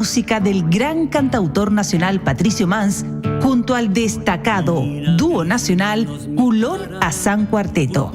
música del gran cantautor nacional Patricio Mans junto al destacado dúo nacional Culón Azán Cuarteto.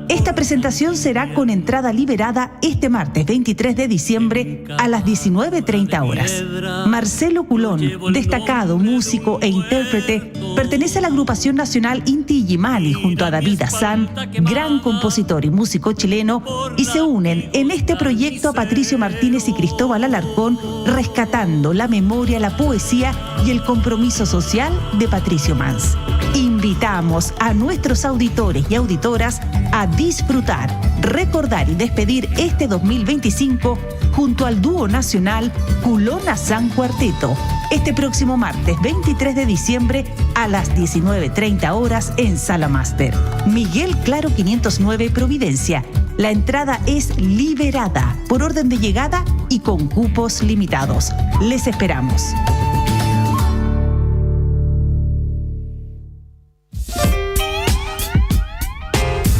Esta presentación será con entrada liberada este martes 23 de diciembre a las 19:30 horas. Marcelo Culón, destacado músico e intérprete, pertenece a la agrupación nacional Inti Illimani junto a David Azán, gran compositor y músico chileno, y se unen en este proyecto a Patricio Martínez y Cristóbal Alarcón, rescatando la memoria, la poesía y el compromiso social de Patricio Mans. Invitamos a nuestros auditores y auditoras a disfrutar, recordar y despedir este 2025 junto al dúo nacional Culón Azán Cuarteto, este próximo martes 23 de diciembre a las 19:30 horas en Sala Máster. Miguel Claro 509 Providencia. La entrada es liberada por orden de llegada y con cupos limitados. Les esperamos.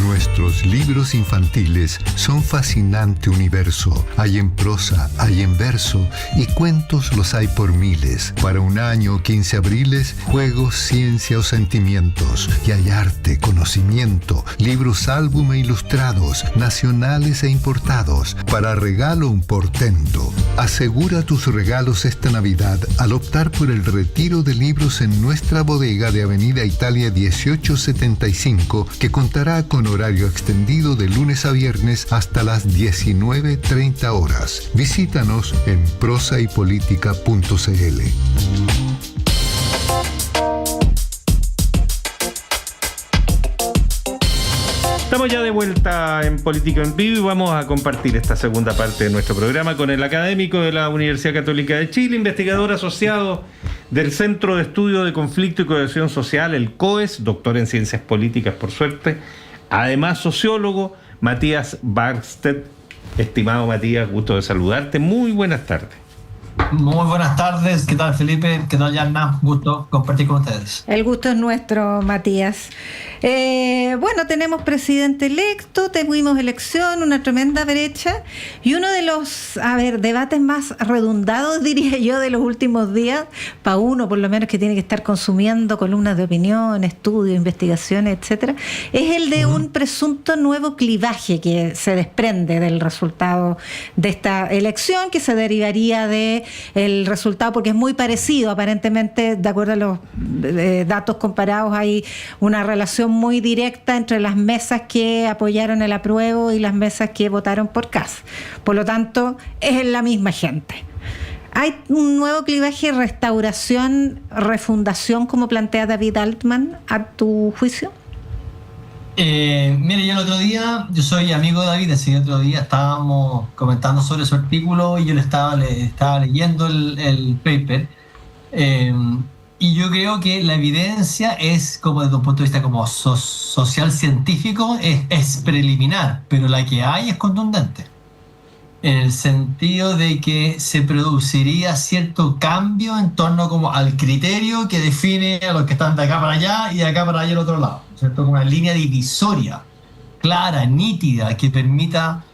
Nuestros libros infantiles son fascinante universo. Hay en prosa, hay en verso y cuentos los hay por miles. Para un año, 15 abriles, juegos, ciencia o sentimientos. Y hay arte, conocimiento, libros, álbum e ilustrados, nacionales e importados. Para regalo un portento. Asegura tus regalos esta Navidad al optar por el retiro de libros en nuestra bodega de Avenida Italia 1875, que contará con horario extendido de lunes a viernes hasta las 19:30 horas. Visítanos en prosaypolitica.cl. Estamos ya de vuelta en Política en Vivo y vamos a compartir esta segunda parte de nuestro programa con el académico de la Universidad Católica de Chile, investigador asociado del Centro de Estudio de Conflicto y Cohesión Social, el COES, doctor en Ciencias Políticas, por suerte, además sociólogo, Matías Barstedt. Estimado Matías, gusto de saludarte. Muy buenas tardes. Muy buenas tardes. ¿Qué tal, Felipe? ¿Qué tal, Yanna? Gusto compartir con ustedes. El gusto es nuestro, Matías. Bueno, tenemos presidente electo, tuvimos elección, una tremenda brecha y uno de los, debates más redundados, diría yo, de los últimos días, para uno por lo menos que tiene que estar consumiendo columnas de opinión, estudios, investigaciones, etcétera, es el de un presunto nuevo clivaje que se desprende del resultado de esta elección, que se derivaría de el resultado, porque es muy parecido, aparentemente, de acuerdo a los datos comparados, hay una relación muy directa entre las mesas que apoyaron el apruebo y las mesas que votaron por Kast. Por lo tanto, es la misma gente. ¿Hay un nuevo clivaje, restauración, refundación, como plantea David Altman, a tu juicio? Mire, yo el otro día, yo soy amigo de David, así que el otro día estábamos comentando sobre su artículo y yo le estaba leyendo el paper. Y yo creo que la evidencia es, como desde un punto de vista como social científico, es preliminar, pero la que hay es contundente. En el sentido de que se produciría cierto cambio en torno como al criterio que define a los que están de acá para allá y de acá para allá al otro lado, ¿cierto? Como una línea divisoria, clara, nítida, que permita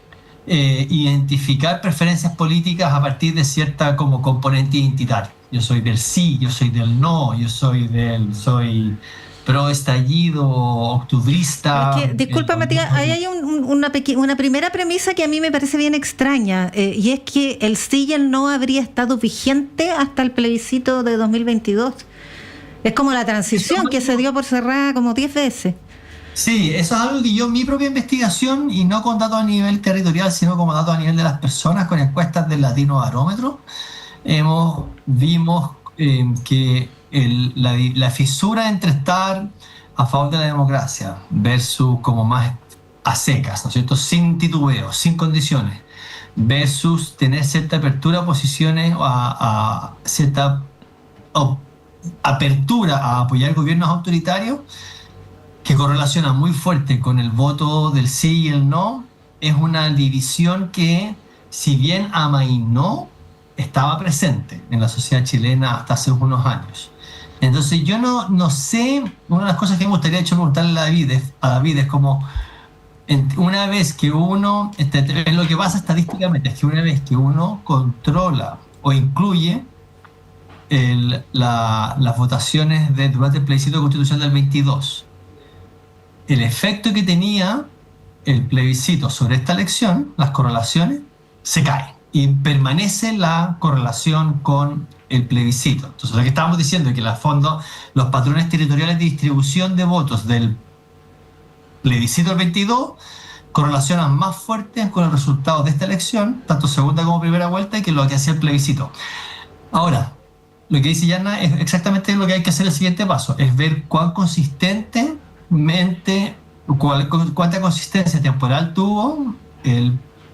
identificar preferencias políticas a partir de cierta como componente identitaria. Yo soy del sí, yo soy del no, soy pro estallido, octubrista. Disculpa, Matías, ahí hay una primera premisa que a mí me parece bien extraña, y es que el sí y el no habría estado vigente hasta el plebiscito de 2022. Es como la transición que se dio por cerrada como 10 veces. Sí, eso es algo que yo, mi propia investigación, y no con datos a nivel territorial, sino como datos a nivel de las personas, con encuestas del Latinobarómetro, vimos que la fisura entre estar a favor de la democracia versus como más a secas, ¿no es cierto?, sin titubeos, sin condiciones, versus tener cierta apertura a posiciones, a cierta apertura a apoyar gobiernos autoritarios, que correlaciona muy fuerte con el voto del sí y el no. Es una división que, si bien amainó, estaba presente en la sociedad chilena hasta hace unos años. Entonces yo no sé, una de las cosas que me gustaría preguntarle a David es como, una vez que uno, es lo que pasa estadísticamente, es que una vez que uno controla o incluye las votaciones durante el plebiscito de constitución del 22. El efecto que tenía el plebiscito sobre esta elección, las correlaciones, se caen y permanece la correlación con el plebiscito. Entonces, lo que estábamos diciendo es que en el fondo los patrones territoriales de distribución de votos del plebiscito del 22 correlacionan más fuertes con los resultados de esta elección, tanto segunda como primera vuelta, que lo que hacía el plebiscito. Ahora, lo que dice Yana es exactamente lo que hay que hacer el siguiente paso, es ver cuán consistentemente, cuánta consistencia temporal tuvo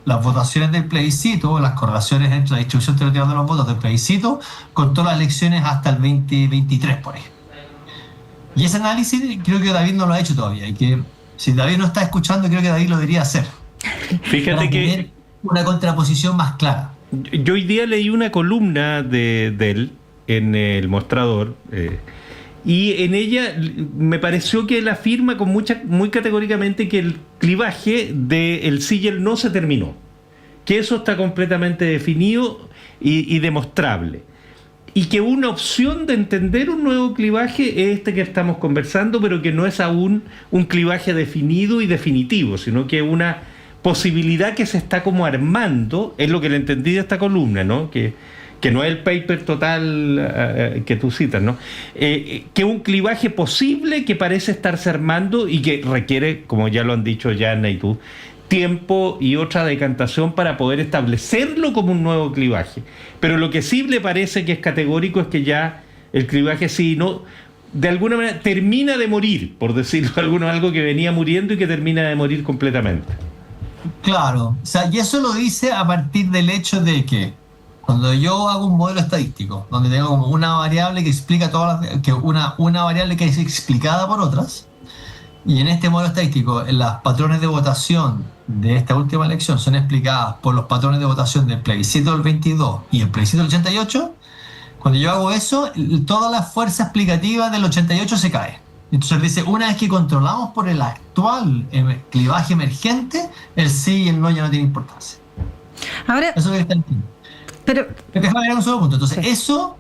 las votaciones del plebiscito, las correlaciones entre la distribución territorial de los votos del plebiscito con todas las elecciones hasta el 2023, por ejemplo. Y ese análisis creo que David no lo ha hecho todavía, y que si David no está escuchando, creo que David lo debería hacer. Fíjate para que tener una contraposición más clara. yo hoy día leí una columna de él en El Mostrador, y en ella me pareció que él afirma muy categóricamente que el clivaje del sí y el no se terminó, que eso está completamente definido y demostrable, y que una opción de entender un nuevo clivaje es este que estamos conversando, pero que no es aún un clivaje definido y definitivo, sino que una posibilidad que se está como armando, es lo que le entendí de esta columna, ¿no? Que no es el paper total que tú citas, ¿no? Que un clivaje posible que parece estarse armando y que requiere, como ya lo han dicho Yana y tú, tiempo y otra decantación para poder establecerlo como un nuevo clivaje. Pero lo que sí le parece que es categórico es que ya el clivaje sí, no, de alguna manera termina de morir, por decirlo de alguna, algo que venía muriendo y que termina de morir completamente. Claro, o sea, y eso lo dice a partir del hecho de que cuando yo hago un modelo estadístico, donde tengo como una variable que explica todas las, que una variable que es explicada por otras, y en este modelo estadístico las patrones de votación de esta última elección son explicadas por los patrones de votación del plebiscito del 22 y el plebiscito del 88, cuando yo hago eso, toda la fuerza explicativa del 88 se cae. Entonces dice, una vez que controlamos por el actual clivaje emergente, el sí y el no ya no tiene importancia. Ahora, Eso es lo que está entendiendo. pero Déjame agregar un solo punto. Entonces, sí. eso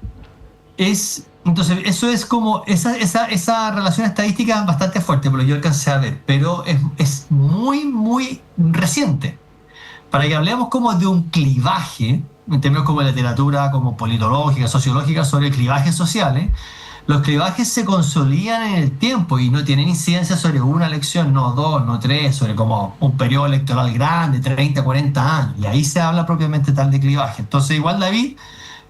es como esa relación estadística bastante fuerte, pero yo alcancé a ver, pero es muy, muy reciente. Para que hablemos como de un clivaje, en términos como de literatura, como politológica, sociológica, sobre clivajes sociales, los clivajes se consolidan en el tiempo y no tienen incidencia sobre una elección, no dos, no tres, sobre como un periodo electoral grande, 30, 40 años. Y ahí se habla propiamente tal de clivaje. Entonces, igual David,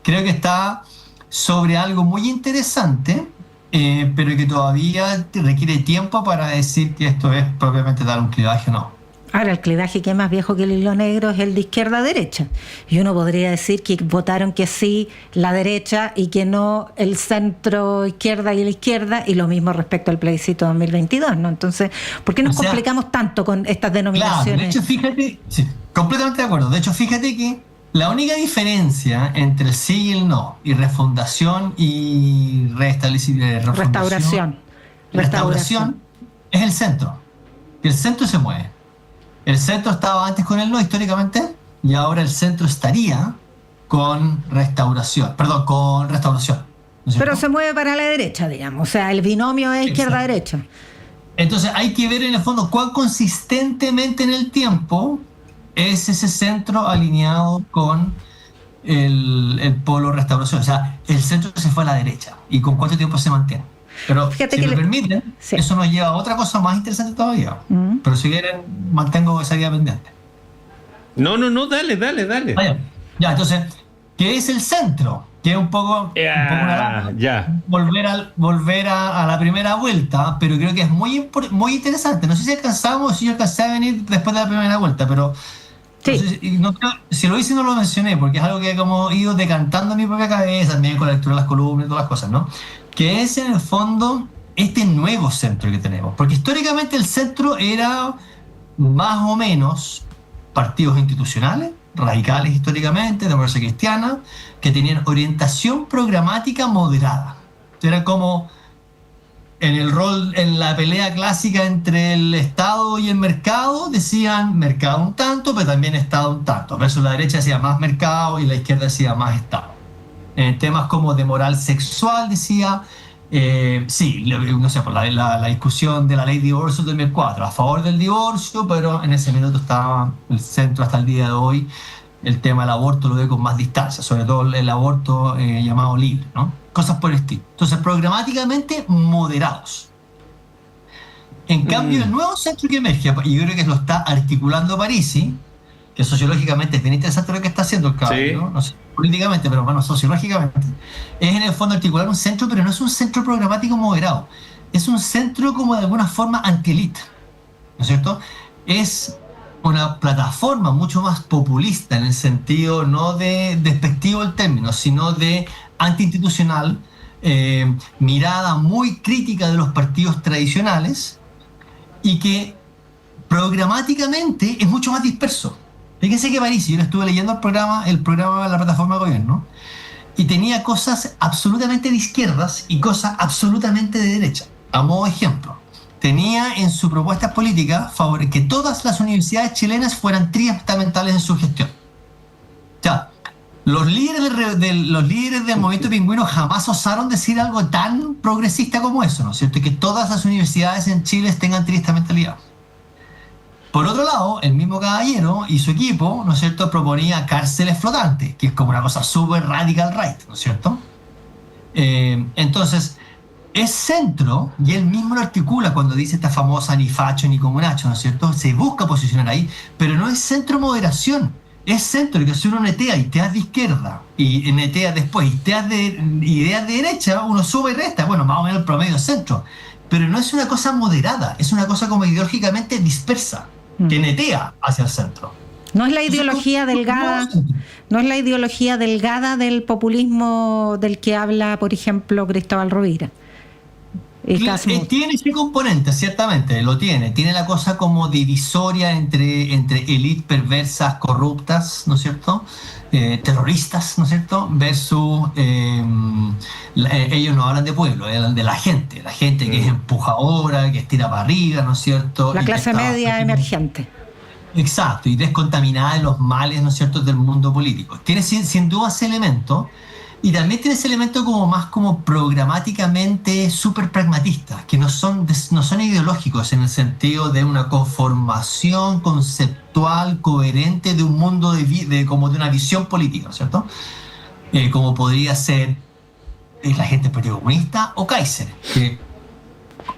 creo que está sobre algo muy interesante, pero que todavía requiere tiempo para decir que esto es propiamente tal un clivaje o no. Ahora, el clivaje que es más viejo que el hilo negro es el de izquierda a derecha. Y uno podría decir que votaron que sí la derecha y que no el centro izquierda y la izquierda, y lo mismo respecto al plebiscito 2022, ¿no? Entonces, ¿por qué nos complicamos tanto con estas denominaciones? Claro, de hecho, fíjate, sí, completamente de acuerdo. De hecho, fíjate que la única diferencia entre el sí y el no, y refundación y restauración, es el centro. El centro se mueve. El centro estaba antes con el no históricamente, y ahora el centro estaría con restauración. ¿No es cierto? Pero se mueve para la derecha, digamos. O sea, el binomio es izquierda-derecha. Entonces hay que ver en el fondo cuán consistentemente en el tiempo es ese centro alineado con el polo restauración. O sea, el centro se fue a la derecha y con cuánto tiempo se mantiene. Pero fíjate si que me permiten, sí, eso nos lleva a otra cosa más interesante todavía. Pero si quieren, mantengo esa idea pendiente. No, dale. Vaya. Ya, entonces, ¿qué es el centro? Que es un poco volver a la primera vuelta, pero creo que es muy interesante. No sé si alcanzamos, si yo alcancé a venir después de la primera vuelta, pero sí. Si lo hice no lo mencioné, porque es algo que he como ido decantando en mi propia cabeza, también con la lectura de las columnas y todas las cosas, ¿no? Que es en el fondo este nuevo centro que tenemos. Porque históricamente el centro era más o menos partidos institucionales, radicales históricamente, democracia cristiana, que tenían orientación programática moderada. Era como en el rol, en la pelea clásica entre el Estado y el mercado, decían mercado un tanto, pero también Estado un tanto. Versus la derecha decía más mercado y la izquierda decía más Estado. En temas como de moral sexual decía, sí, no sé, por la discusión de la ley de divorcio del 2004, a favor del divorcio, pero en ese minuto estaba el centro hasta el día de hoy. El tema del aborto lo ve con más distancia, sobre todo el aborto llamado libre, ¿no? Cosas por el estilo. Entonces, programáticamente moderados. En cambio, el nuevo centro que emerge, y yo creo que lo está articulando Parisi, que sociológicamente es bien interesante lo que está haciendo el caballero, no sé, políticamente, pero bueno, sociológicamente, es en el fondo articular un centro, pero no es un centro programático moderado. Es un centro como de alguna forma anti-elite, ¿no es cierto? Es una plataforma mucho más populista en el sentido no de despectivo el término, sino de antiinstitucional, mirada muy crítica de los partidos tradicionales y que programáticamente es mucho más disperso. Fíjense que Parisi, yo le estuve leyendo el programa de la plataforma de gobierno y tenía cosas absolutamente de izquierdas y cosas absolutamente de derecha. A modo de ejemplo, tenía en su propuesta política que todas las universidades chilenas fueran triestamentales en su gestión. O sea, los líderes del movimiento pingüino jamás osaron decir algo tan progresista como eso, ¿no es cierto? Que todas las universidades en Chile tengan triestamentalidad. Por otro lado, el mismo caballero y su equipo, ¿no es cierto?, proponía cárceles flotantes, que es como una cosa súper radical right, ¿no es cierto? Entonces, es centro, y él mismo lo articula cuando dice esta famosa ni facho ni comunacho, ¿no es cierto? Se busca posicionar ahí, pero no es centro moderación, es centro, que si uno netea ideas de izquierda y netea después ideas de derecha, uno sube y resta, bueno, más o menos el promedio centro, pero no es una cosa moderada, es una cosa como ideológicamente dispersa, que netea hacia el centro. No es la ideología delgada, no es la ideología delgada del populismo del que habla, por ejemplo, Cristóbal Rovira. Tiene ese componente, ciertamente, lo tiene. Tiene la cosa como divisoria entre élites perversas, corruptas, ¿no es cierto? Terroristas, ¿no es cierto? Versus ellos no hablan de pueblo, hablan de la gente que es empujadora, que estira para arriba, ¿no es cierto? La clase media emergente. Exacto, y descontaminada de los males, ¿no es cierto?, del mundo político. Tiene sin duda ese elemento. Y también tiene ese elemento como más como programáticamente súper pragmatistas, que no son ideológicos en el sentido de una conformación conceptual coherente de un mundo como de una visión política, ¿cierto? Como podría ser la gente del Partido Comunista o Kaiser, que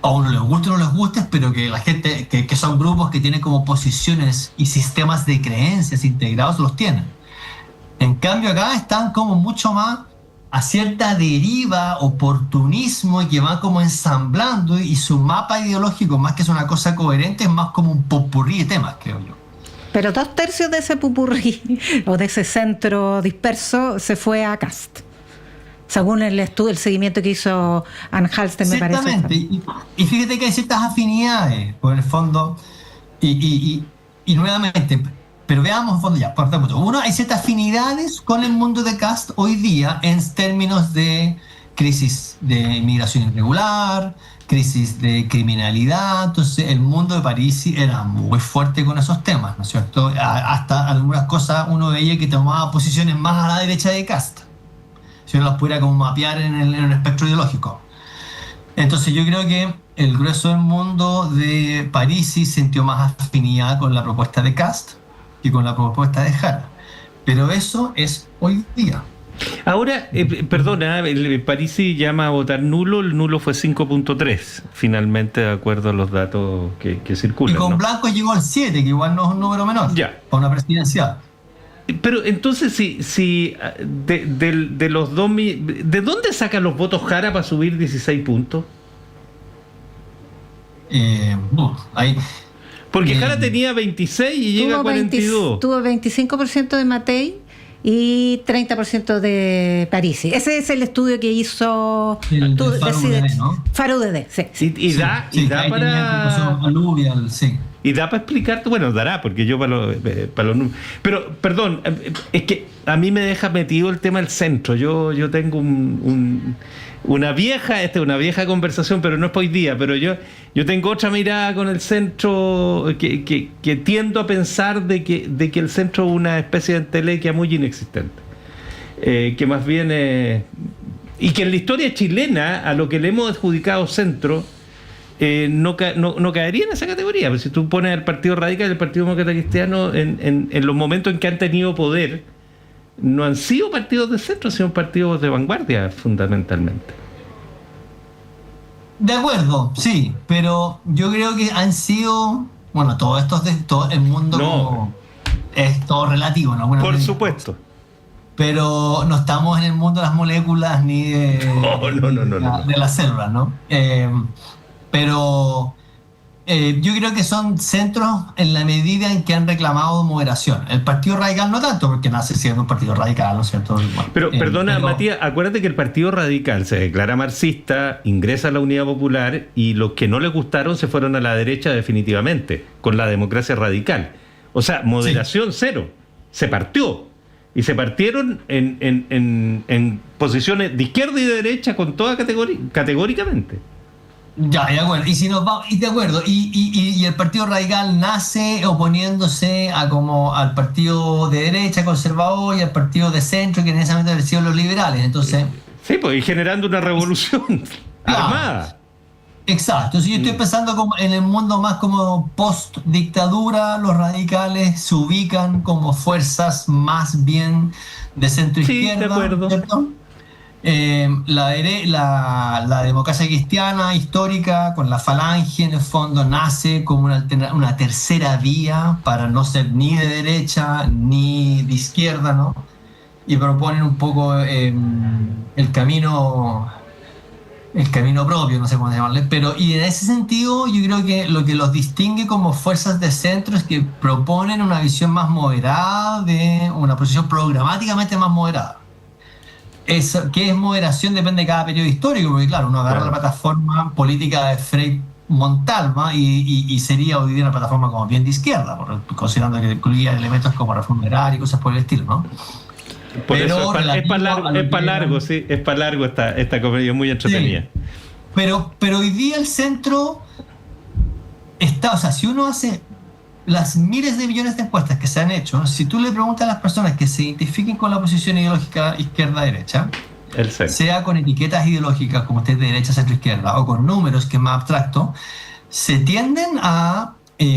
a uno les guste o no les guste, pero que la gente, que son grupos que tienen como posiciones y sistemas de creencias integrados, los tienen. En cambio acá están como mucho más a cierta deriva, oportunismo, y que van como ensamblando, y su mapa ideológico, más que es una cosa coherente, es más como un popurrí de temas, creo yo. Pero 2/3 de ese popurrí, o de ese centro disperso, se fue a Kast, según el estudio, el seguimiento que hizo Ann Halstein, me parece. Exactamente, y fíjate que hay ciertas afinidades, por el fondo, y nuevamente... Pero veamos en fondo ya, partamos. Uno, hay ciertas afinidades con el mundo de Kast hoy día en términos de crisis de inmigración irregular, crisis de criminalidad. Entonces el mundo de Parisi era muy fuerte con esos temas, ¿no es cierto? Hasta algunas cosas uno veía que tomaba posiciones más a la derecha de Kast, si uno las pudiera como mapear en el espectro ideológico. Entonces yo creo que el grueso del mundo de Parisi sintió más afinidad con la propuesta de Kast que con la propuesta de Jara. Pero eso es hoy día. Ahora, perdona, Parisi llama a votar nulo, el nulo fue 5.3, finalmente, de acuerdo a los datos que circulan. Y con ¿no? Blanco llegó al 7, que igual no es un número menor, ya, para una presidencial. Pero entonces, si de los dos... ¿De dónde sacan los votos Jara para subir 16 puntos? Ahí... Porque Jara tenía 26 y llega a 42. Tuvo 25% de Matei y 30% de Parisi. Ese es el estudio que hizo Faro UDD, ¿no? Faro UDD, sí. Y da para... Aluvial, sí. Y da para explicarte, bueno, dará, porque yo para los números. Pero, perdón, es que a mí me deja metido el tema del centro. Yo tengo una vieja conversación, pero no es para hoy día, pero yo tengo otra mirada con el centro, que tiendo a pensar de que el centro es una especie de entelequia muy inexistente. Que más bien... y que en la historia chilena, a lo que le hemos adjudicado centro, no caería en esa categoría. Pero si tú pones al Partido Radical y el Partido Demócrata Cristiano en los momentos en que han tenido poder, no han sido partidos de centro, han sido partidos de vanguardia fundamentalmente. De acuerdo, sí, pero yo creo que han sido, bueno, todo esto de todo el mundo como es todo relativo, ¿no? Bueno, por supuesto. Pero no estamos en el mundo de las moléculas ni de las células, ¿no? Pero yo creo que son centros en la medida en que han reclamado moderación. El Partido Radical no tanto, porque nace siendo un partido radical, ¿no es cierto? Bueno, pero perdona, Matías, acuérdate que el Partido Radical se declara marxista, ingresa a la Unidad Popular y los que no les gustaron se fueron a la derecha definitivamente, con la democracia radical. O sea, moderación cero. Se partió. Y se partieron en posiciones de izquierda y de derecha con toda categóricamente. Ya, de acuerdo. Y si nos vamos, y de acuerdo, y el Partido Radical nace oponiéndose al partido de derecha conservador y al partido de centro, que en ese momento habían sido los liberales. Entonces, sí, pues, y generando una revolución armada. Exacto. Entonces yo estoy pensando como en el mundo más como post-dictadura, los radicales se ubican como fuerzas más bien de centro-izquierda. Sí, de acuerdo. ¿Cierto? La democracia cristiana histórica con la falange en el fondo nace como una tercera vía para no ser ni de derecha ni de izquierda, ¿no? Y proponen un poco el camino propio, no sé cómo llamarle, pero y en ese sentido yo creo que lo que los distingue como fuerzas de centro es que proponen una visión más moderada, de una posición programáticamente más moderada. ¿Qué es moderación? Depende de cada periodo histórico, porque claro, uno agarra la plataforma política de Frei Montalva y sería hoy día una plataforma como bien de izquierda, considerando que incluía elementos como reforma agraria y cosas por el estilo, ¿no? Por eso es para largo, sí, es para largo esta comedia, muy entretenida. Sí. Pero hoy día el centro está, o sea, si uno hace las miles de millones de encuestas que se han hecho, si tú le preguntas a las personas que se identifiquen con la posición ideológica izquierda-derecha, sea con etiquetas ideológicas como usted de derecha, centro-izquierda, o con números, que es más abstracto, se tienden a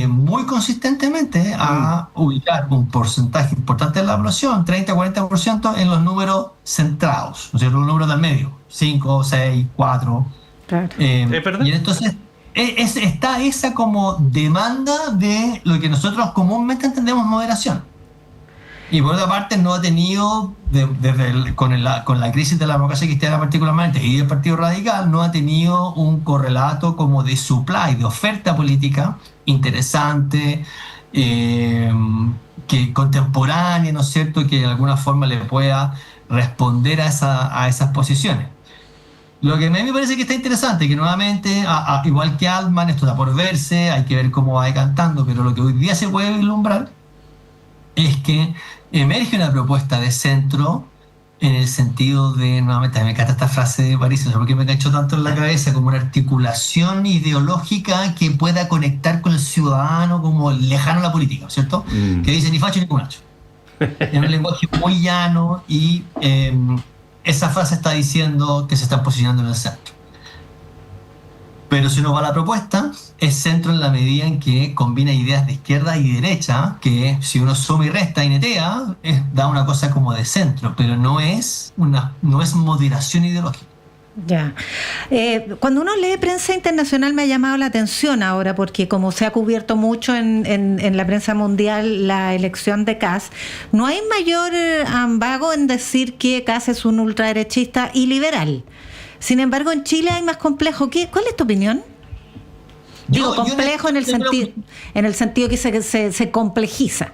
muy consistentemente a ubicar un porcentaje importante de la población, 30-40%, en los números centrados, ¿no es cierto? Los números del medio, 5, 6, 4. Claro. Y entonces está esa como demanda de lo que nosotros comúnmente entendemos moderación. Y por otra parte no ha tenido, con la crisis de la democracia cristiana particularmente y del Partido Radical, no ha tenido un correlato como de supply, de oferta política interesante, que contemporánea, ¿no es cierto?, que de alguna forma le pueda responder a esas posiciones. Lo que a mí me parece que está interesante, que nuevamente, igual que Altman, esto está por verse, hay que ver cómo va decantando, pero lo que hoy día se puede vislumbrar es que emerge una propuesta de centro en el sentido de, nuevamente, me encanta esta frase de París, no sé por qué me enganchó tanto en la cabeza, como una articulación ideológica que pueda conectar con el ciudadano como lejano a la política, ¿cierto? Que dice ni facho ni cunacho. En un lenguaje muy llano y esa frase está diciendo que se está posicionando en el centro. Pero si uno va a la propuesta, es centro en la medida en que combina ideas de izquierda y derecha, que si uno suma y resta y netea, da una cosa como de centro, pero no es moderación ideológica. Ya. Cuando uno lee prensa internacional me ha llamado la atención ahora, porque como se ha cubierto mucho en la prensa mundial la elección de Kast, no hay mayor ambago en decir que Kast es un ultraderechista y liberal. Sin embargo, en Chile hay más complejo. ¿Cuál es tu opinión? Digo, complejo en el sentido que se complejiza.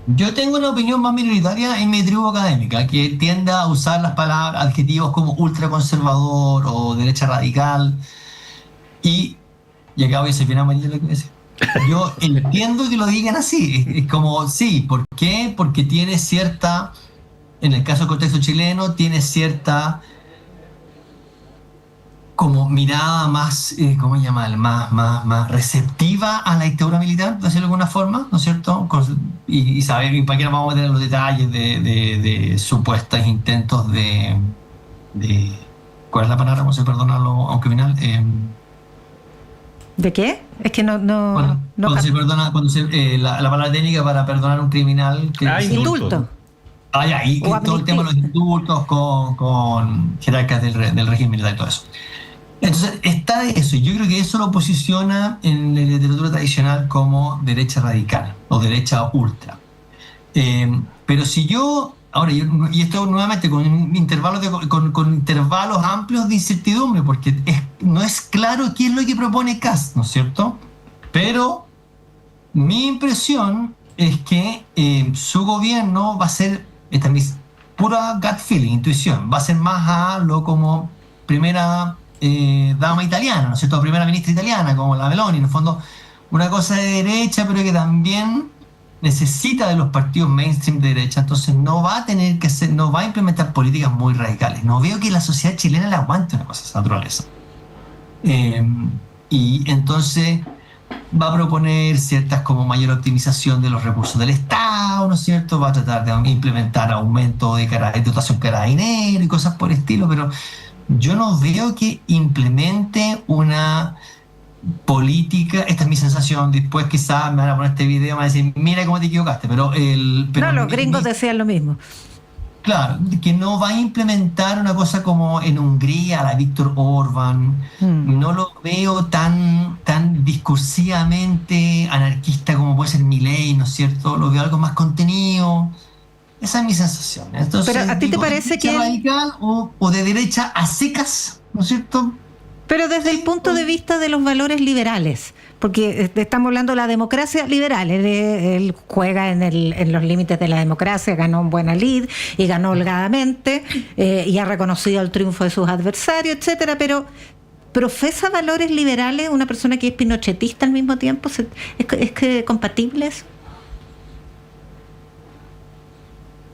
Yo tengo una opinión más minoritaria en mi tribu académica, que tiende a usar las palabras, adjetivos como ultraconservador o derecha radical. Y acá voy a ser bien amarillo lo que decía. Yo entiendo que lo digan así. Es como, sí, ¿por qué? Porque tiene cierta, en el caso del contexto chileno, tiene cierta como mirada más, ¿cómo llamar? Más receptiva a la dictadura militar, de decirlo de alguna forma, ¿no es cierto? Y saber, y para qué no vamos a tener los detalles de supuestos intentos de, ¿cuál es la palabra? ¿Cómo se perdona a un criminal? ¿De qué? Es que no Cuando se perdona, la palabra técnica para perdonar a un criminal. indulto. Y todo el tema de los indultos con jerarcas del régimen militar y todo eso. Entonces, está eso. Yo creo que eso lo posiciona en la literatura tradicional como derecha radical o derecha ultra. Pero si yo, ahora, y esto nuevamente con intervalos amplios de incertidumbre, porque no es claro qué es lo que propone Kast, ¿no es cierto? Pero mi impresión es que su gobierno va a ser, esta es mi pura gut feeling, intuición, va a ser más a lo como primera dama italiana, ¿no es cierto? Primera ministra italiana, como la Meloni, en el fondo, una cosa de derecha, pero que también necesita de los partidos mainstream de derecha, entonces no va a tener que hacer, no va a implementar políticas muy radicales. No veo que la sociedad chilena le aguante una cosa de esa naturaleza. Y entonces va a proponer ciertas como mayor optimización de los recursos del Estado, ¿no es cierto? Va a tratar de implementar aumento de dotación carabinero y cosas por el estilo, pero yo no veo que implemente una política. Esta es mi sensación. Después quizás me van a poner este video y me van a decir, mira cómo te equivocaste, pero los gringos decían lo mismo. Claro, que no va a implementar una cosa como en Hungría, la Víctor Orbán. No lo veo tan discursivamente anarquista como puede ser Milei, ¿no es cierto? Lo veo algo más contenido. Esa es mi sensación. Entonces, pero ¿a ti te parece que radical o de derecha a secas, ¿no es cierto? Pero desde el punto de vista de los valores liberales, porque estamos hablando de la democracia liberal, él juega en los límites de la democracia, ganó un buena lid y ganó holgadamente y ha reconocido el triunfo de sus adversarios, etcétera, pero ¿profesa valores liberales una persona que es pinochetista al mismo tiempo? ¿Es que compatible eso?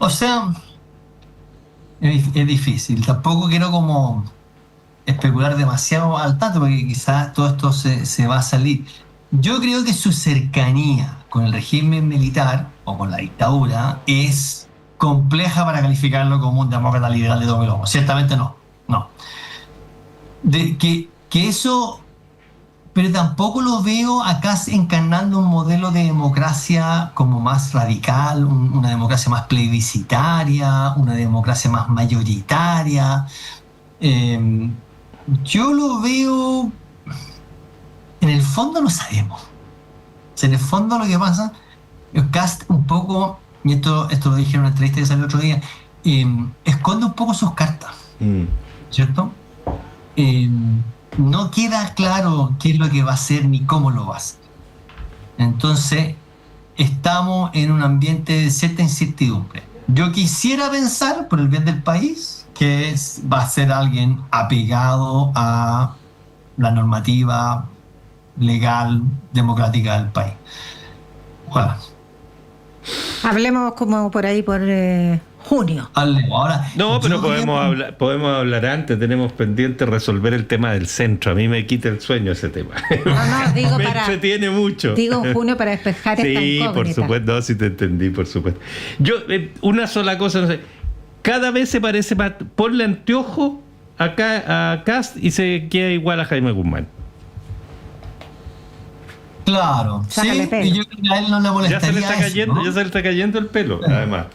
O sea, es difícil. Tampoco quiero como especular demasiado al tanto, porque quizás todo esto se va a salir. Yo creo que su cercanía con el régimen militar o con la dictadura es compleja para calificarlo como un demócrata liberal de doble lomo. Ciertamente no. Que eso... Pero tampoco lo veo acá encarnando un modelo de democracia como más radical, una democracia más plebiscitaria, una democracia más mayoritaria. Yo lo veo... En el fondo no sabemos. O sea, en el fondo lo que pasa, Kast un poco, y esto lo dije en una entrevista que salió el otro día, esconde un poco sus cartas, ¿cierto? No queda claro qué es lo que va a hacer ni cómo lo va a hacer. Entonces, estamos en un ambiente de cierta incertidumbre. Yo quisiera pensar, por el bien del país, que va a ser alguien apegado a la normativa legal, democrática del país. Ojalá. Hablemos como por ahí por junio. Ahora, no, pero podemos hablar antes. Tenemos pendiente resolver el tema del centro. A mí me quita el sueño ese tema. No, digo me para... entretiene mucho. Digo junio para despejar esta incógnita. Sí, por supuesto. No, sí te entendí, por supuesto. Yo, una sola cosa, no sé. Cada vez se parece más. Ponle anteojo acá a Kast y se queda igual a Jaime Guzmán. Claro, sácale pelo. Y yo creo que a él no le molestaría ya se le está cayendo el pelo, además.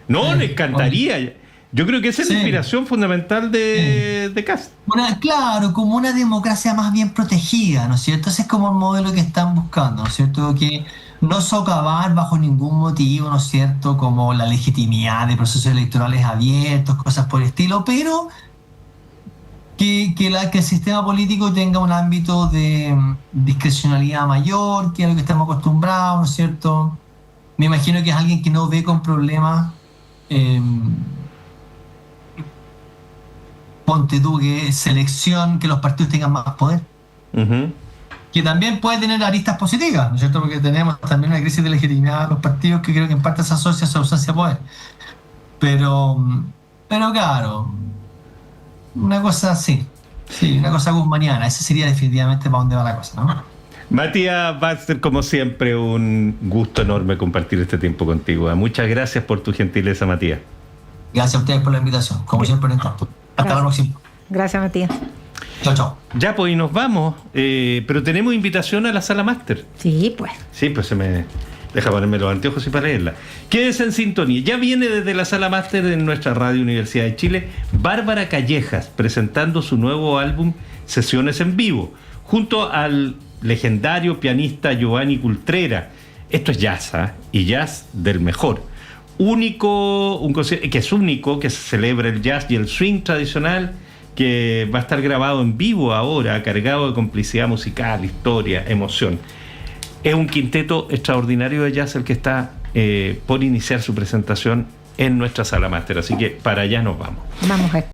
No, le encantaría. Yo creo que esa es la inspiración fundamental de Kast. Claro, como una democracia más bien protegida, ¿no es cierto? Ese es como el modelo que están buscando, ¿no es cierto? Que no socavar bajo ningún motivo, ¿no es cierto? Como la legitimidad de procesos electorales abiertos, cosas por el estilo, pero que el sistema político tenga un ámbito de discrecionalidad mayor, que es a lo que estamos acostumbrados, ¿no es cierto? Me imagino que es alguien que no ve con problemas, ponte tú, que selección, que los partidos tengan más poder. que también puede tener aristas positivas, ¿no es cierto? Porque tenemos también una crisis de legitimidad de los partidos que creo que en parte se asocia a su ausencia de poder. Pero claro, una cosa así, sí, una cosa guzmaniana, ese sería definitivamente para dónde va la cosa, ¿no? Matías Baxter, como siempre, un gusto enorme compartir este tiempo contigo. Muchas gracias por tu gentileza, Matías. Gracias a ustedes por la invitación, como siempre, en tanto. Hasta la próxima. Gracias, Matías. Chao, chao. Ya, pues, y nos vamos, pero tenemos invitación a la sala máster. Sí, pues. Sí, pues se me deja ponerme los anteojos y para leerla. Quédense en sintonía. Ya viene desde la sala máster de nuestra Radio Universidad de Chile, Bárbara Callejas, presentando su nuevo álbum Sesiones en Vivo, junto al legendario pianista Giovanni Cultrera. Esto es jazz, y jazz del mejor. Un concierto que es único, que se celebra el jazz y el swing tradicional, que va a estar grabado en vivo ahora, cargado de complicidad musical, historia, emoción. Es un quinteto extraordinario de jazz el que está por iniciar su presentación en nuestra sala máster, así que para allá nos vamos. Vamos a